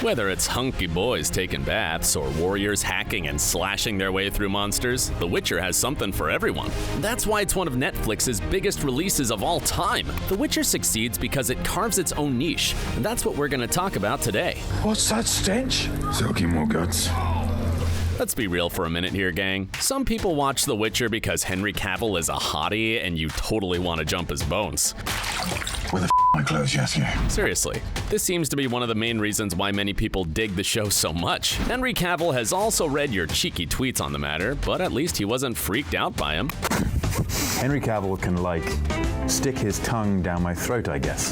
Whether it's hunky boys taking baths or warriors hacking and slashing their way through monsters, The Witcher has something for everyone. That's why it's one of Netflix's biggest releases of all time. The Witcher succeeds because it carves its own niche, and that's what we're going to talk about today. What's that stench? Soaking more guts. Let's be real for a minute here, gang. Some people watch The Witcher because Henry Cavill is a hottie and you totally want to jump his bones. Where the my clothes, Yasuo? Seriously, this seems to be one of the main reasons why many people dig the show so much. Henry Cavill has also read your cheeky tweets on the matter, but at least he wasn't freaked out by him. Henry Cavill can, stick his tongue down my throat, I guess.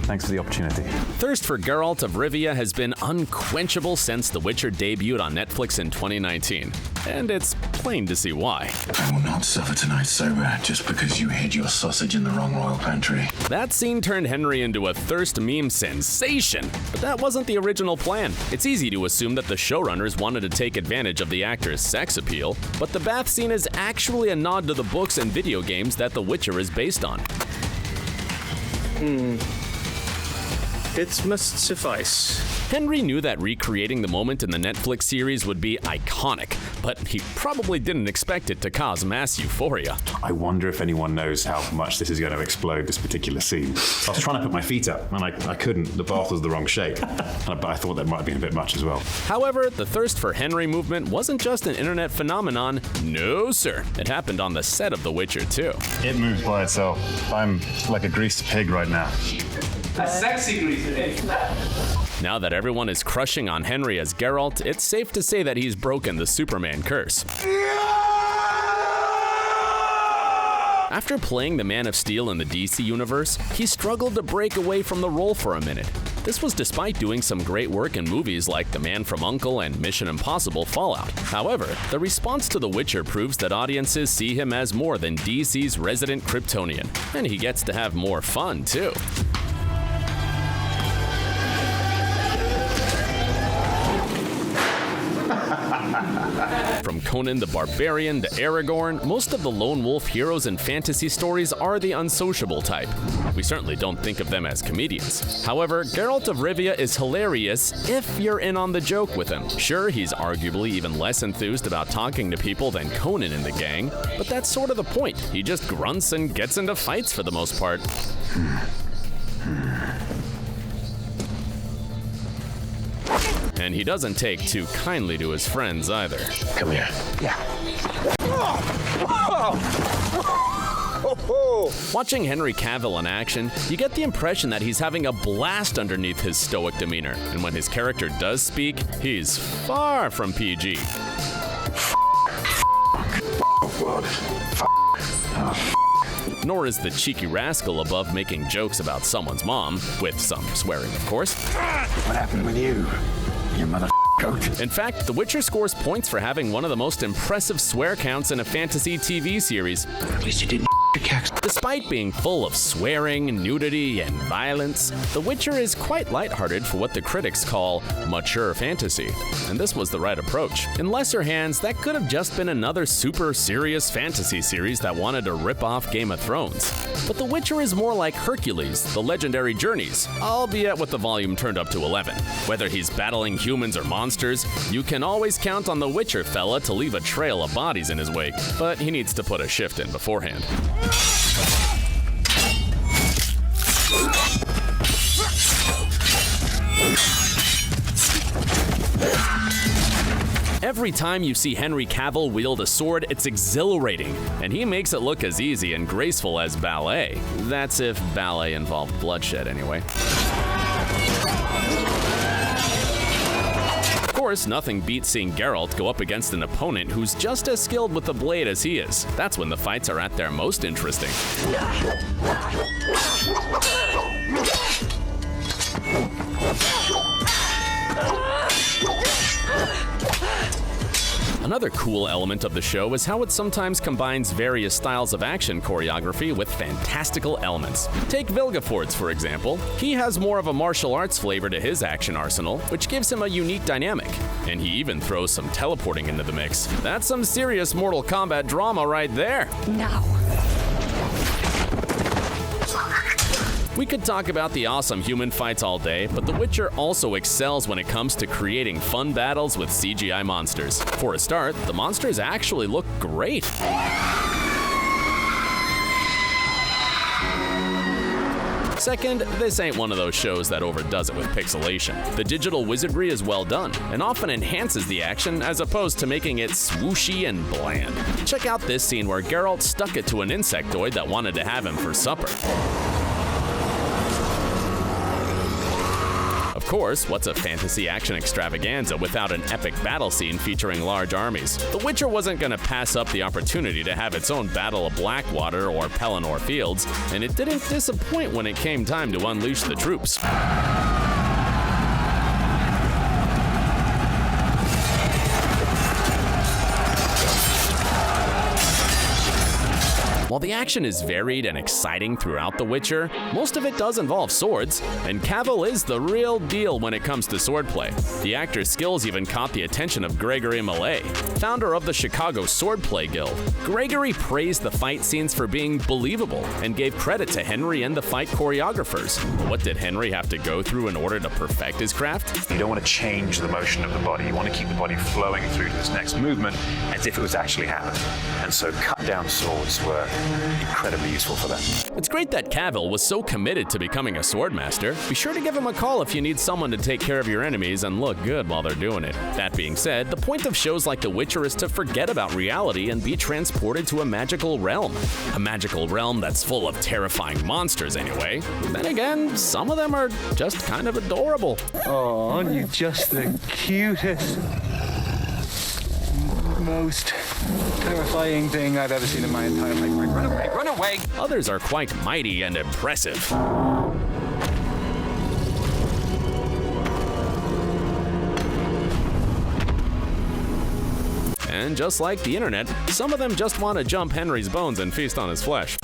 Thanks for the opportunity. Thirst for Geralt of Rivia has been unquenchable since The Witcher debuted on Netflix in 2019. And it's plain to see why. I will not suffer tonight sober just because you hid your sausage in the wrong royal pantry. That scene turned Henry into a thirst meme sensation, but that wasn't the original plan. It's easy to assume that the showrunners wanted to take advantage of the actor's sex appeal, but the bath scene is actually a nod to the books and video games that The Witcher is based on. It must suffice. Henry knew that recreating the moment in the Netflix series would be iconic, but he probably didn't expect it to cause mass euphoria. I wonder if anyone knows how much this is going to explode, this particular scene. I was trying to put my feet up, and I couldn't. The bath was the wrong shape. But I thought that might have been a bit much as well. However, the thirst for Henry movement wasn't just an internet phenomenon. No, sir. It happened on the set of The Witcher, too. It moves by itself. I'm like a greased pig right now. A sexy greasy pig. Now that everyone is crushing on Henry as Geralt, it's safe to say that he's broken the Superman curse. After playing the Man of Steel in the DC universe, he struggled to break away from the role for a minute. This was despite doing some great work in movies like The Man from U.N.C.L.E. and Mission Impossible Fallout. However, the response to The Witcher proves that audiences see him as more than DC's resident Kryptonian, and he gets to have more fun, too. From Conan the Barbarian to Aragorn, most of the lone wolf heroes in fantasy stories are the unsociable type. We certainly don't think of them as comedians. However, Geralt of Rivia is hilarious if you're in on the joke with him. Sure, he's arguably even less enthused about talking to people than Conan in the gang, but that's sort of the point. He just grunts and gets into fights for the most part. And he doesn't take too kindly to his friends either. Come here. Watching Henry Cavill in action, you get the impression that he's having a blast underneath his stoic demeanor. And when his character does speak, he's far from PG. Nor is the cheeky rascal above making jokes about someone's mom, with some swearing, of course. What happened with you? Your mother goat. In fact, The Witcher scores points for having one of the most impressive swear counts in a fantasy TV series. At least you didn't Despite being full of swearing, nudity, and violence, The Witcher is quite lighthearted for what the critics call mature fantasy. And this was the right approach. In lesser hands, that could have just been another super serious fantasy series that wanted to rip off Game of Thrones. But The Witcher is more like Hercules, The Legendary Journeys, albeit with the volume turned up to 11. Whether he's battling humans or monsters, you can always count on the Witcher fella to leave a trail of bodies in his wake, but he needs to put a shift in beforehand. Every time you see Henry Cavill wield a sword, it's exhilarating, and he makes it look as easy and graceful as ballet. That's if ballet involved bloodshed, anyway. Of course, nothing beats seeing Geralt go up against an opponent who's just as skilled with the blade as he is. That's when the fights are at their most interesting. Another cool element of the show is how it sometimes combines various styles of action choreography with fantastical elements. Take Vilgefortz, for example. He has more of a martial arts flavor to his action arsenal, which gives him a unique dynamic. And he even throws some teleporting into the mix. That's some serious Mortal Kombat drama right there. Now. We could talk about the awesome human fights all day, but The Witcher also excels when it comes to creating fun battles with CGI monsters. For a start, the monsters actually look great. Second, this ain't one of those shows that overdoes it with pixelation. The digital wizardry is well done, and often enhances the action as opposed to making it swooshy and bland. Check out this scene where Geralt stuck it to an insectoid that wanted to have him for supper. Of course, what's a fantasy action extravaganza without an epic battle scene featuring large armies? The Witcher wasn't gonna pass up the opportunity to have its own Battle of Blackwater or Pelennor Fields, and it didn't disappoint when it came time to unleash the troops. While the action is varied and exciting throughout The Witcher, most of it does involve swords, and Cavill is the real deal when it comes to swordplay. The actor's skills even caught the attention of Gregory Millet, founder of the Chicago Swordplay Guild. Gregory praised the fight scenes for being believable and gave credit to Henry and the fight choreographers. What did Henry have to go through in order to perfect his craft? You don't want to change the motion of the body. You want to keep the body flowing through to this next movement as if it was actually happening. And so cut-down swords were incredibly useful for that. It's great that Cavill was so committed to becoming a swordmaster. Be sure to give him a call if you need someone to take care of your enemies and look good while they're doing it. That being said, the point of shows like The Witcher is to forget about reality and be transported to a magical realm. A magical realm that's full of terrifying monsters anyway. Then again, some of them are just kind of adorable. Oh, aren't you just the cutest, most terrifying thing I've ever seen in my entire life. Run away, run away! Others are quite mighty and impressive. And just like the internet, some of them just want to jump Henry's bones and feast on his flesh.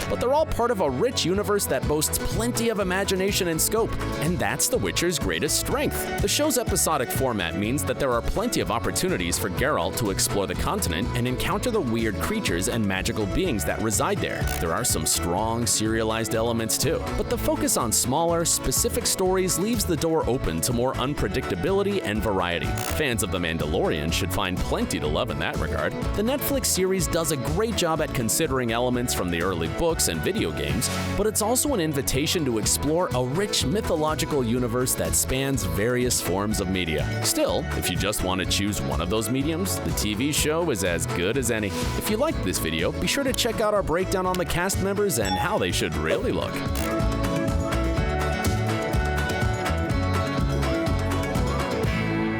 But they're all part of a rich universe that boasts plenty of imagination and scope, and that's The Witcher's greatest strength. The show's episodic format means that there are plenty of opportunities for Geralt to explore the continent and encounter the weird creatures and magical beings that reside there. There are some strong serialized elements too, but the focus on smaller, specific stories leaves the door open to more unpredictability and variety. Fans of The Mandalorian should find plenty to love in that regard. The Netflix series does a great job at considering elements from the early books and video games, but it's also an invitation to explore a rich mythological universe that spans various forms of media. Still, if you just want to choose one of those mediums, the TV show is as good as any. If you liked this video, be sure to check out our breakdown on the cast members and how they should really look.